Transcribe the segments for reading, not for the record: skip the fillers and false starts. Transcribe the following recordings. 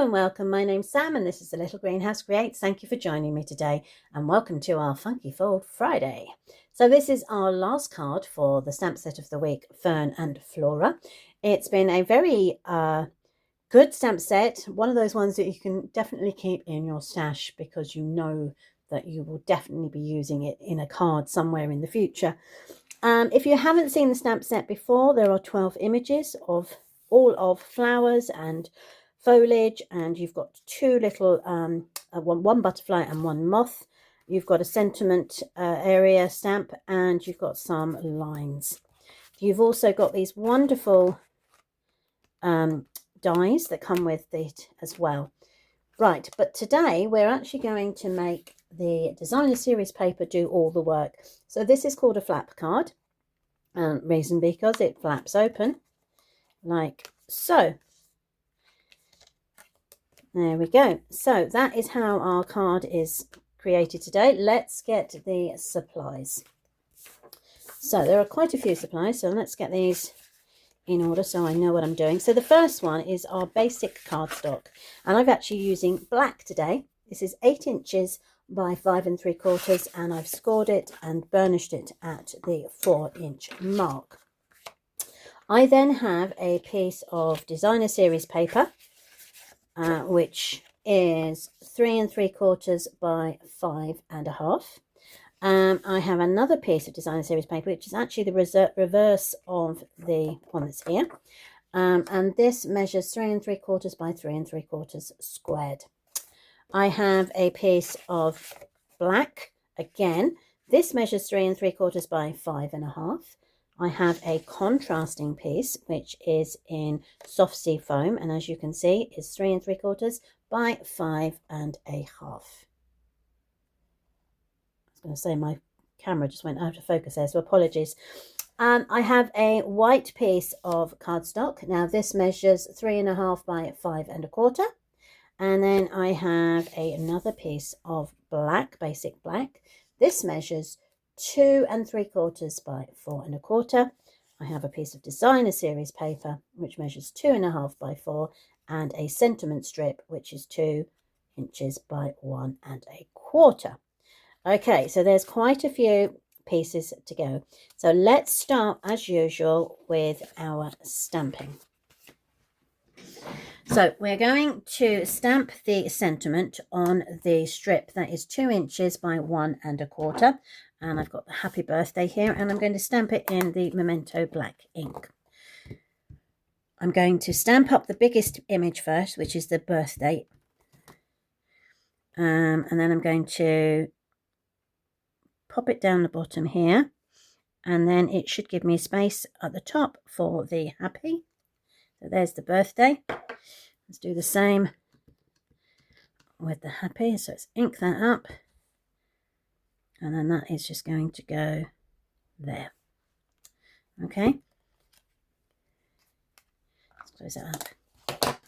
and welcome. My name's Sam and this is the Little Greenhouse Creates. Thank you for joining me today and welcome to our Funky Fold Friday. So this is our last card for the stamp set of the week, Fern and Flora. It's been a very good stamp set, one of those ones that you can definitely keep in your stash because you know that you will definitely be using it in a card somewhere in the future. If you haven't seen the stamp set before, there are 12 images of all of flowers and foliage, and you've got two little one butterfly and one moth. You've got a sentiment area stamp, and you've got some lines. You've also got these wonderful dies that come with it as well. Right, but today we're actually going to make the designer series paper do all the work. So this is called a flap card, reason because it flaps open like so. There we go. So that is how our card is created today. Let's get the supplies. So there are quite a few supplies, so let's get these in order so I know what I'm doing. So the first one is our basic cardstock, and I'm actually using black today. This is 8 inches by 5 3/4, and I've scored it and burnished it at the 4-inch mark. I then have a piece of designer series paper, which is 3 3/4 by 5 1/2. I have another piece of designer series paper, which is actually the reverse of the one that's here. And this measures 3 3/4 by 3 3/4 squared. I have a piece of black. Again, this measures 3 3/4 by 5 1/2. I have a contrasting piece, which is in soft sea foam, and as you can see, is 3 3/4 by 5 1/2. I was going to say my camera just went out of focus there, so apologies. I have a white piece of cardstock. Now this measures 3 1/2 by 5 1/4. And then I have another piece of black, basic black. This measures 2 3/4 by 4 1/4. I have a piece of designer series paper, which measures 2 1/2 by 4, and a sentiment strip, which is 2 inches by 1 1/4. Okay, so there's quite a few pieces to go. So let's start, as usual, with our stamping. So we're going to stamp the sentiment on the strip that is 2 inches by 1 1/4. And I've got the happy birthday here, and I'm going to stamp it in the Memento black ink. I'm going to stamp up the biggest image first, which is the birthday. And then I'm going to pop it down the bottom here, and then it should give me space at the top for the happy. So there's the birthday. Let's do the same with the happy. So let's ink that up, and then that is just going to go there. Okay, let's close that up.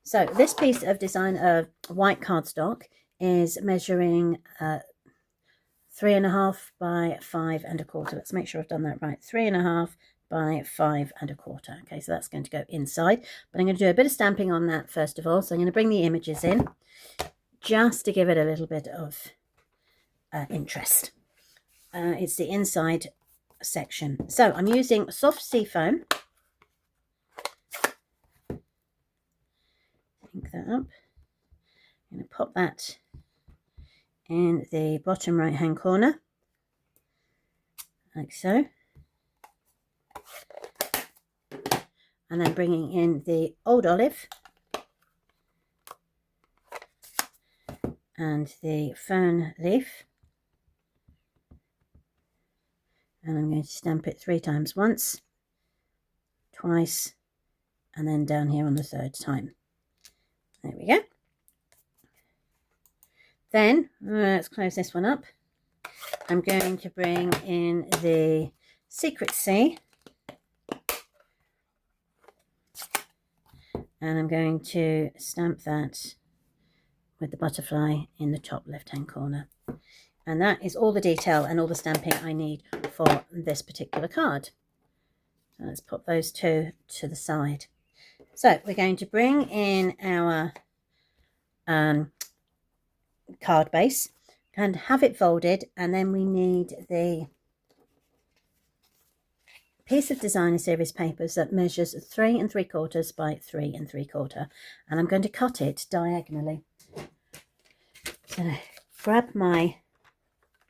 So this piece of design of white cardstock is measuring 3 1/2 by 5 1/4. Let's make sure I've done that right. 3 1/2 by 5 1/4. Okay, so that's going to go inside, but I'm going to do a bit of stamping on that first of all. So I'm going to bring the images in just to give it a little bit of interest. It's the inside section. So I'm using soft sea foam. Ink that up. I'm going to pop that in the bottom right hand corner like so, and then bringing in the old olive and the fern leaf, and I'm going to stamp it 3 times, once, twice, and then down here on the 3rd time. There we go. Then let's close this one up. I'm going to bring in the Secret Sea, and I'm going to stamp that with the butterfly in the top left hand corner. And that is all the detail and all the stamping I need for this particular card. So let's pop those two to the side. So we're going to bring in our card base and have it folded, and then we need the piece of designer series papers that measures 3 3/4 by 3 3/4, and I'm going to cut it diagonally. So grab my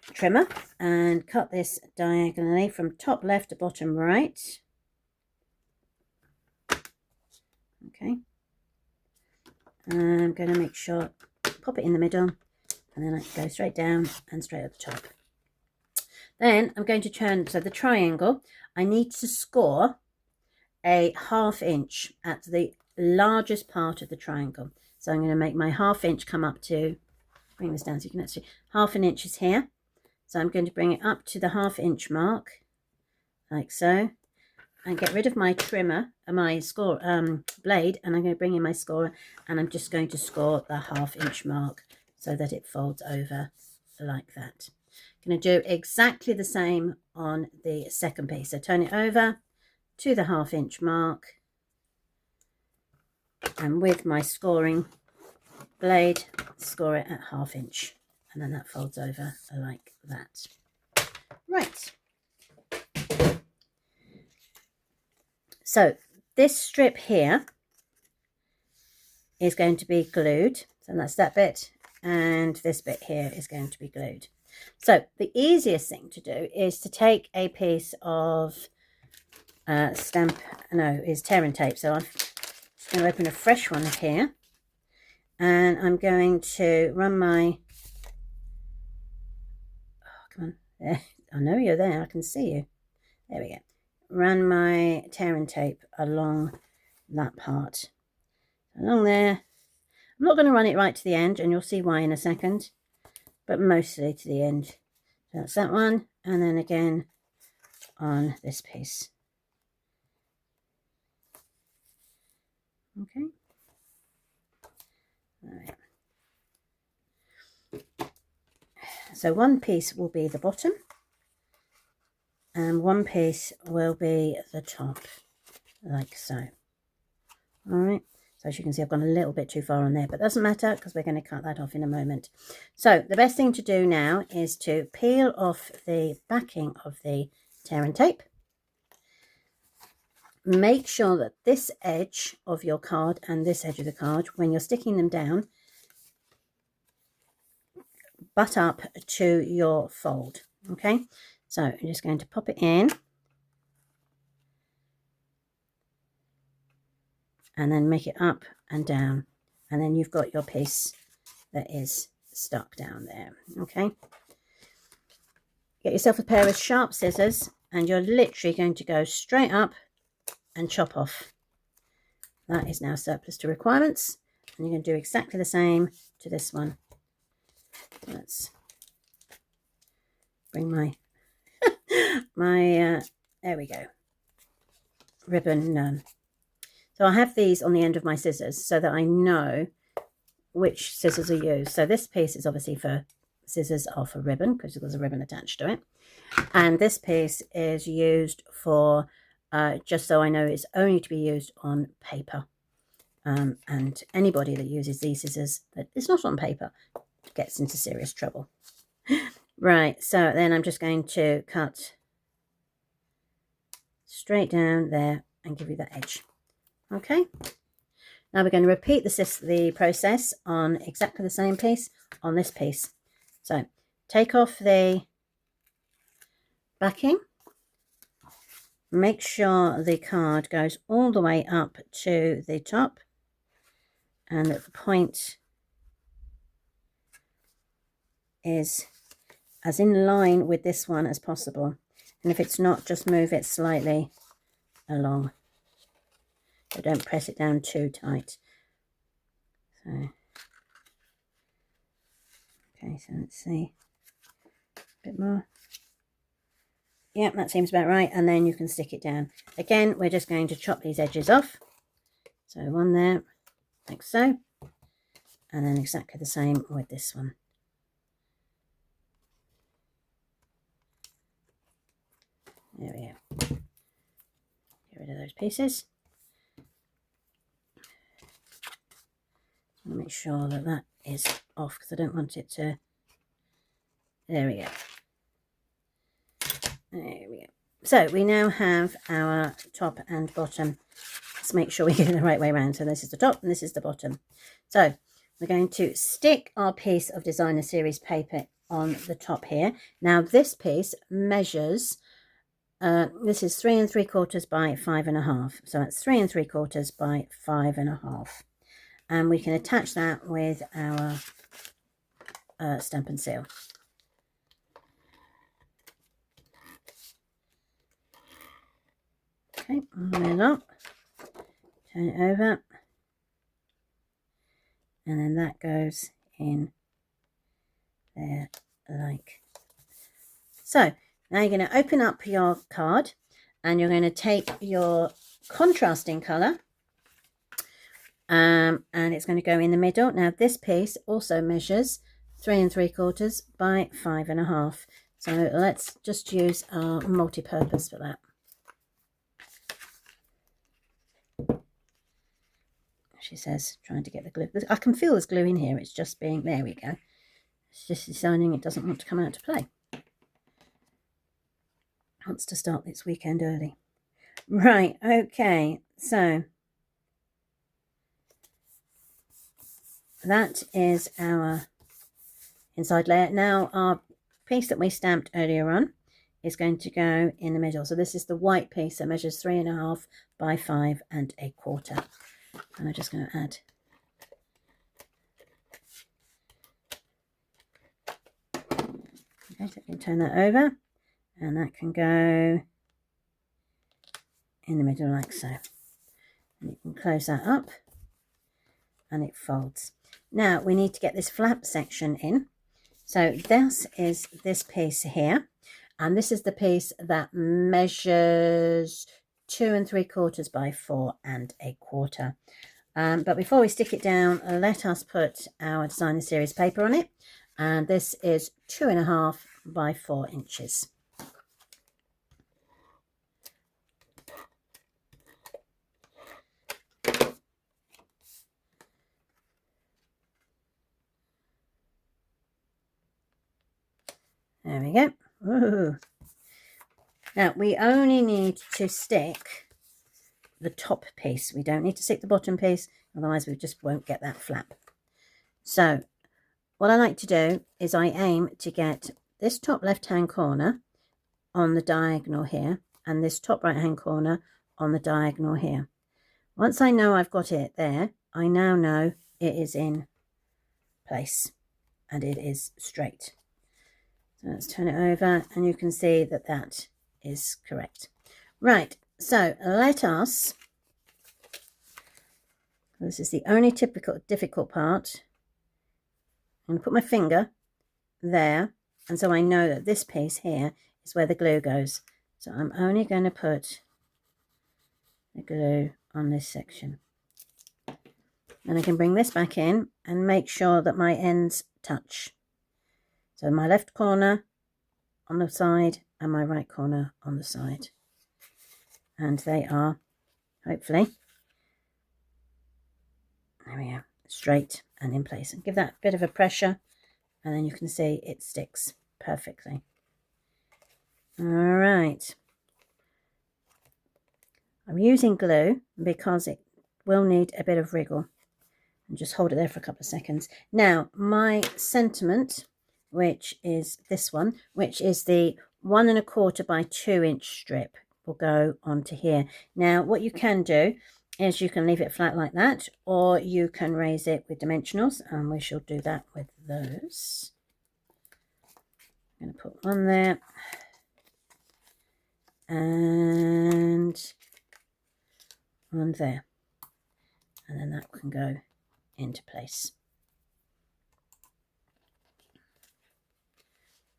trimmer and cut this diagonally from top left to bottom right. Okay, and I'm going to make sure, pop it in the middle, and then I go straight down and straight at the top. Then I'm going to turn, so the triangle, I need to score a 1/2 inch at the largest part of the triangle. So I'm going to make my 1/2 inch come up to, bring this down so you can actually, 1/2 inch is here. So I'm going to bring it up to the 1/2 inch mark, like so, and get rid of my trimmer, my score blade, and I'm going to bring in my scorer, and I'm just going to score the 1/2 inch mark so that it folds over like that. I'm going to do exactly the same on the second piece. So turn it over to the 1/2 inch mark, and with my scoring blade, score it at 1/2 inch, and then that folds over like that. Right. So this strip here is going to be glued. So that's that bit, and this bit here is going to be glued. So the easiest thing to do is to take a piece of tearing tape. So I'm just going to open a fresh one here, and I'm going to run my, come on, there. I know you're there, I can see you. There we go. Run my tearing tape along that part, along there. I'm not going to run it right to the end, and you'll see why in a second, but mostly to the end. So that's that one, and then again on this piece. Okay. All right. So one piece will be the bottom, and one piece will be the top, like so. All right. So as you can see, I've gone a little bit too far on there, but doesn't matter because we're going to cut that off in a moment. So the best thing to do now is to peel off the backing of the tearing tape. Make sure that this edge of your card and this edge of the card, when you're sticking them down, butt up to your fold. Okay, so I'm just going to pop it in, and then make it up and down, and then you've got your piece that is stuck down there. Okay, get yourself a pair of sharp scissors, and you're literally going to go straight up and chop off. That is now surplus to requirements, and you're going to do exactly the same to this one. Let's bring my there we go, ribbon. So I have these on the end of my scissors so that I know which scissors are used. So this piece is obviously for scissors are for ribbon because there's a ribbon attached to it, and this piece is used for just so I know it's only to be used on paper, and anybody that uses these scissors that is not on paper gets into serious trouble. Right, so then I'm just going to cut straight down there and give you that edge. Okay, now we're going to repeat the process on exactly the same piece on this piece. So take off the backing, make sure the card goes all the way up to the top, and that the point is as in line with this one as possible, and if it's not, just move it slightly along, so don't press it down too tight. So okay, so let's see, a bit more. Yep, that seems about right, and then you can stick it down. Again, we're just going to chop these edges off, so one there like so, and then exactly the same with this one. There we go. Get rid of those pieces. make sure that that is off because I don't want it to. There we go. There we go. So we now have our top and bottom. Let's make sure we get it the right way around. So this is the top and this is the bottom. So we're going to stick our piece of designer series paper on the top here. Now this piece measures, this is 3 3/4 by 5.5. So that's 3 3/4 by 5.5. And we can attach that with our stamp and seal. Okay, line it up, turn it over, and then that goes in there like so. Now you're going to open up your card and you're going to take your contrasting colour and it's going to go in the middle. Now this piece also measures 3 3/4 by 5.5. So let's just use our multi-purpose for that. She says, trying to get the glue. I can feel there's glue in here. It's just being, there we go. It's just deciding it doesn't want to come out to play. Wants to start this weekend early. Right, okay. So that is our inside layer. Now our piece that we stamped earlier on is going to go in the middle. So this is the white piece that measures 3.5 by 5.25. And I'm just going to add okay, so you can turn that over and that can go in the middle like so. And you can close that up and it folds. Now we need to get this flap section in. So this is this piece here, and this is the piece that measures 2 3/4 by 4.25. But before we stick it down, let us put our designer series paper on it, and this is 2.5 by 4 inches. There we go. Ooh. Now we only need to stick the top piece. We don't need to stick the bottom piece, otherwise we just won't get that flap. So what I like to do is I aim to get this top left hand corner on the diagonal here and this top right hand corner on the diagonal here. Once I know I've got it there, I now know it is in place and it is straight. So let's turn it over and you can see that that is correct. Right, so let us, this is the only difficult part. I'm going to put my finger there, and so I know that this piece here is where the glue goes. So I'm only going to put the glue on this section. And I can bring this back in and make sure that my ends touch. So my left corner on the side and my right corner on the side. And they are, hopefully, there we go, straight and in place. And give that a bit of a pressure and then you can see it sticks perfectly. All right. I'm using glue because it will need a bit of wriggle. And just hold it there for a couple of seconds. Now, my sentiment, which is this one, which is the 1 1/4 by 2 inch strip, will go onto here. Now, what you can do is you can leave it flat like that, or you can raise it with dimensionals, and we shall do that with those. I'm going to put one there, and one there, and then that can go into place.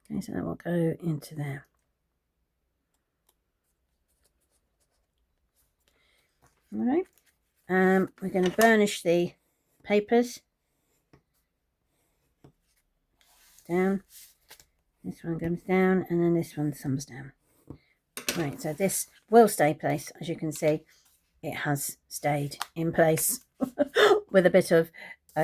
Okay, so that will go into there. All right, we're going to burnish the papers down. This one comes down, and then this one comes down. Right, so this will stay place. As you can see, it has stayed in place with a bit of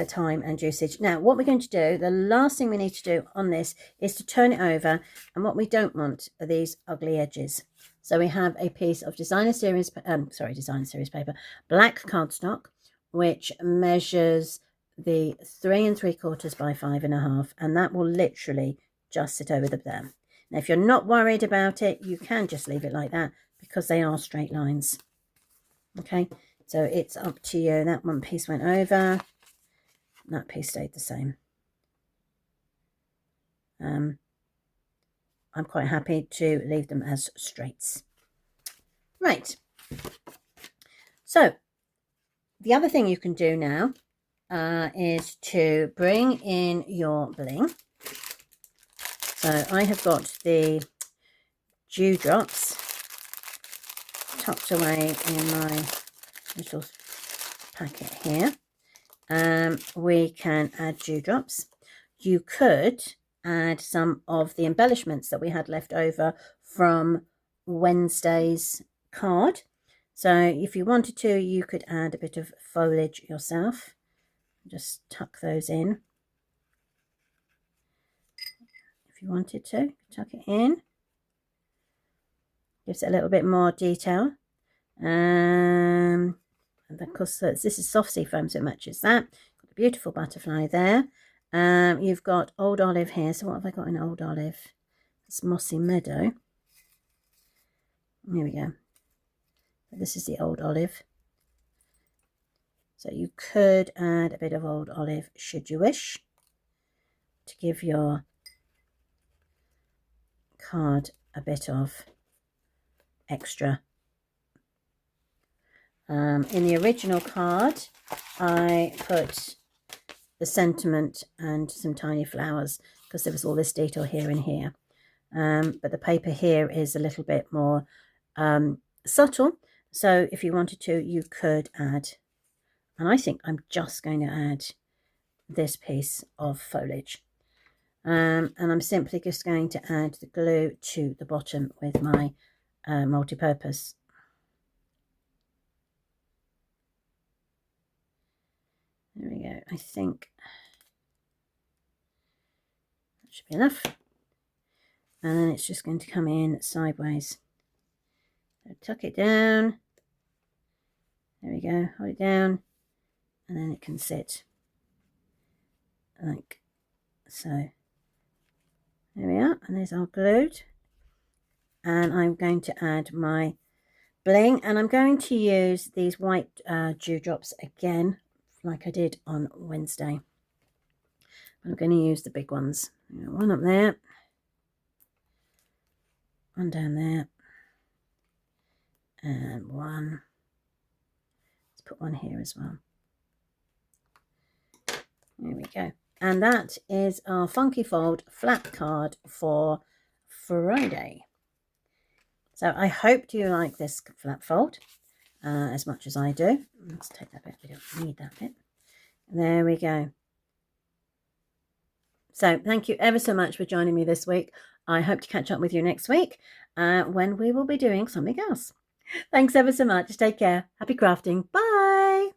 time and usage. Now, what we're going to do, the last thing we need to do on this is to turn it over, and what we don't want are these ugly edges. So we have a piece of designer series paper, black cardstock, which measures the 3 3/4 by 5.5, and that will literally just sit over there. Now, if you're not worried about it, you can just leave it like that because they are straight lines. Okay, so it's up to you. That one piece went over, that piece stayed the same. I'm quite happy to leave them as straights. Right. So the other thing you can do now is to bring in your bling. So I have got the dewdrops tucked away in my little packet here. We can add dewdrops. You could add some of the embellishments that we had left over from Wednesday's card. So if you wanted to, you could add a bit of foliage yourself. Just tuck those in. If you wanted to, tuck it in. Gives it a little bit more detail. And of course, this is soft sea foam, so it matches that. Got a beautiful butterfly there. You've got Old Olive here. So what have I got in Old Olive? It's Mossy Meadow. Here we go. This is the Old Olive. So you could add a bit of Old Olive should you wish to give your card a bit of extra. In the original card, I put the sentiment and some tiny flowers because there was all this detail here and here. But the paper here is a little bit more subtle. So if you wanted to, you could add, and I think I'm just going to add this piece of foliage. And I'm simply just going to add the glue to the bottom with my multi-purpose. There we go. I think that should be enough. And then it's just going to come in sideways. So tuck it down. There we go. Hold it down. And then it can sit like so. There we are. And there's our glued. And I'm going to add my bling. And I'm going to use these white dewdrops again, like I did on Wednesday. I'm going to use the big ones. One up there, one down there, and one. Let's put one here as well. There we go. And that is our Funky Fold flat card for Friday. So I hope you like this flat fold as much as I do. Let's take that bit. We don't need that bit. There we go. So thank you ever so much for joining me this week. I hope to catch up with you next week when we will be doing something else. Thanks ever so much. Take care. Happy crafting. Bye.